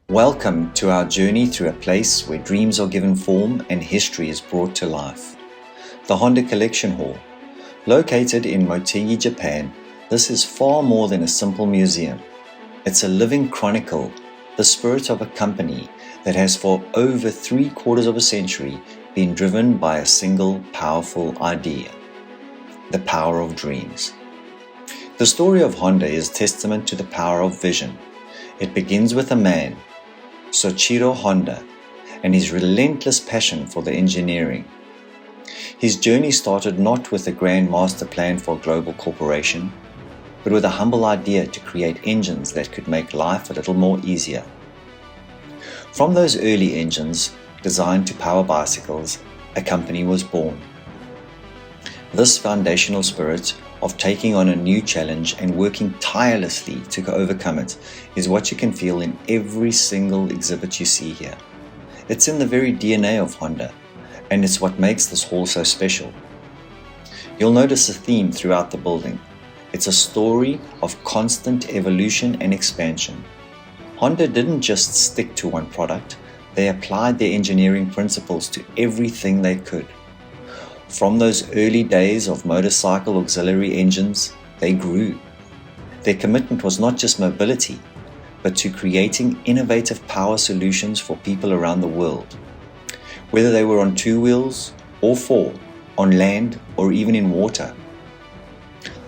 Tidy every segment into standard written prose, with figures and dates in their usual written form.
Welcome to our journey through a place where dreams are given form and history is brought to life. The Honda Collection Hall. Located in Motegi, Japan, this is far more than a simple museum. It's a living chronicle, the spirit of a company that has for over 3/4 of a century been driven by a single powerful idea: the power of dreams. The story of Honda is testament to the power of vision. It begins with a man, Soichiro Honda, and his relentless passion for the engineering. His journey started not with a grand master plan for a global corporation, but with a humble idea to create engines that could make life a little more easier. From those early engines, designed to power bicycles, a company was born. This foundational spirit of taking on a new challenge and working tirelessly to overcome it is what you can feel in every single exhibit you see here. It's in the very DNA of Honda, and it's what makes this hall so special. You'll notice a theme throughout the building. It's a story of constant evolution and expansion. Honda didn't just stick to one product, they applied their engineering principles to everything they could. From those early days of motorcycle auxiliary engines, they grew. Their commitment was not just mobility, but to creating innovative power solutions for people around the world. Whether they were on 2 wheels or 4, on land or even in water.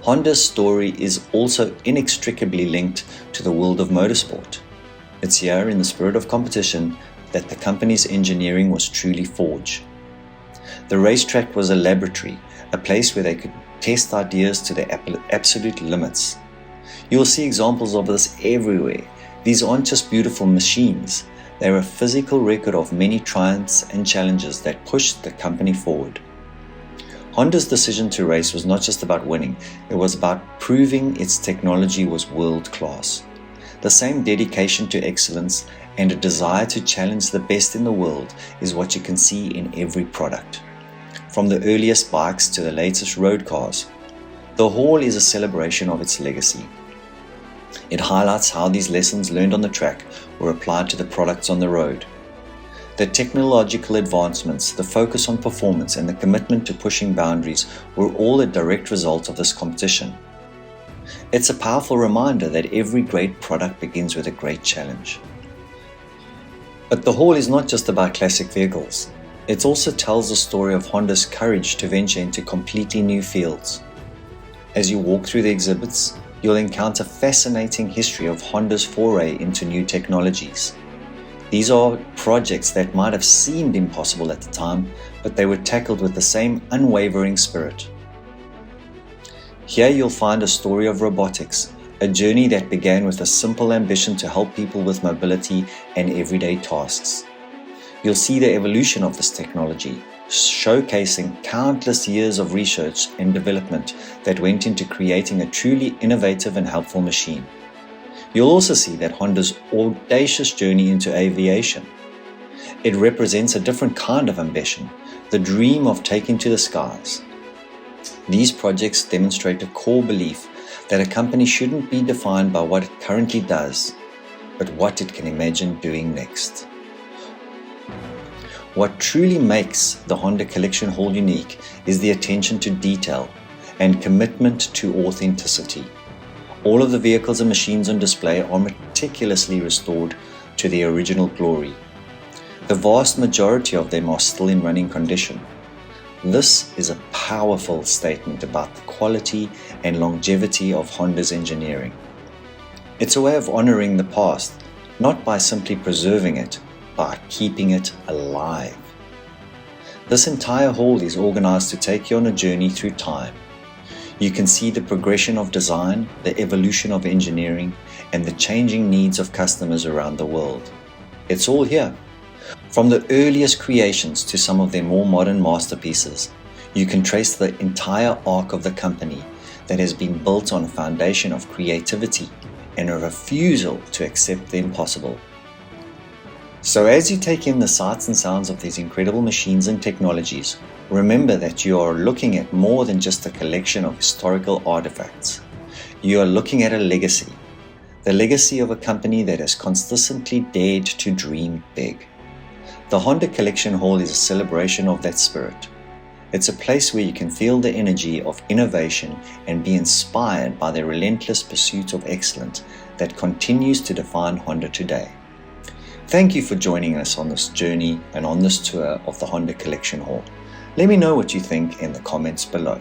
Honda's story is also inextricably linked to the world of motorsport. It's here in the spirit of competition that the company's engineering was truly forged. The racetrack was a laboratory, a place where they could test ideas to their absolute limits. You will see examples of this everywhere. These aren't just beautiful machines, they're a physical record of many triumphs and challenges that pushed the company forward. Honda's decision to race was not just about winning, it was about proving its technology was world-class. The same dedication to excellence and a desire to challenge the best in the world is what you can see in every product. From the earliest bikes to the latest road cars, the hall is a celebration of its legacy. It highlights how these lessons learned on the track were applied to the products on the road. The technological advancements, the focus on performance, and the commitment to pushing boundaries were all a direct result of this competition. It's a powerful reminder that every great product begins with a great challenge. But the hall is not just about classic vehicles. It also tells the story of Honda's courage to venture into completely new fields. As you walk through the exhibits, you'll encounter fascinating history of Honda's foray into new technologies. These are projects that might have seemed impossible at the time, but they were tackled with the same unwavering spirit. Here you'll find a story of robotics, a journey that began with a simple ambition to help people with mobility and everyday tasks. You'll see the evolution of this technology, showcasing countless years of research and development that went into creating a truly innovative and helpful machine. You'll also see that Honda's audacious journey into aviation. It represents a different kind of ambition, the dream of taking to the skies. These projects demonstrate a core belief that a company shouldn't be defined by what it currently does, but what it can imagine doing next. What truly makes the Honda Collection Hall unique is the attention to detail and commitment to authenticity. All of the vehicles and machines on display are meticulously restored to their original glory. The vast majority of them are still in running condition. This is a powerful statement about the quality and longevity of Honda's engineering. It's a way of honoring the past, not by simply preserving it, by keeping it alive. This entire hall is organized to take you on a journey through time. You can see the progression of design, the evolution of engineering, and the changing needs of customers around the world. It's all here. From the earliest creations to some of their more modern masterpieces, you can trace the entire arc of the company that has been built on a foundation of creativity and a refusal to accept the impossible. So as you take in the sights and sounds of these incredible machines and technologies, remember that you are looking at more than just a collection of historical artifacts. You are looking at a legacy, the legacy of a company that has consistently dared to dream big. The Honda Collection Hall is a celebration of that spirit. It's a place where you can feel the energy of innovation and be inspired by the relentless pursuit of excellence that continues to define Honda today. Thank you for joining us on this journey and on this tour of the Honda Collection Hall. Let me know what you think in the comments below.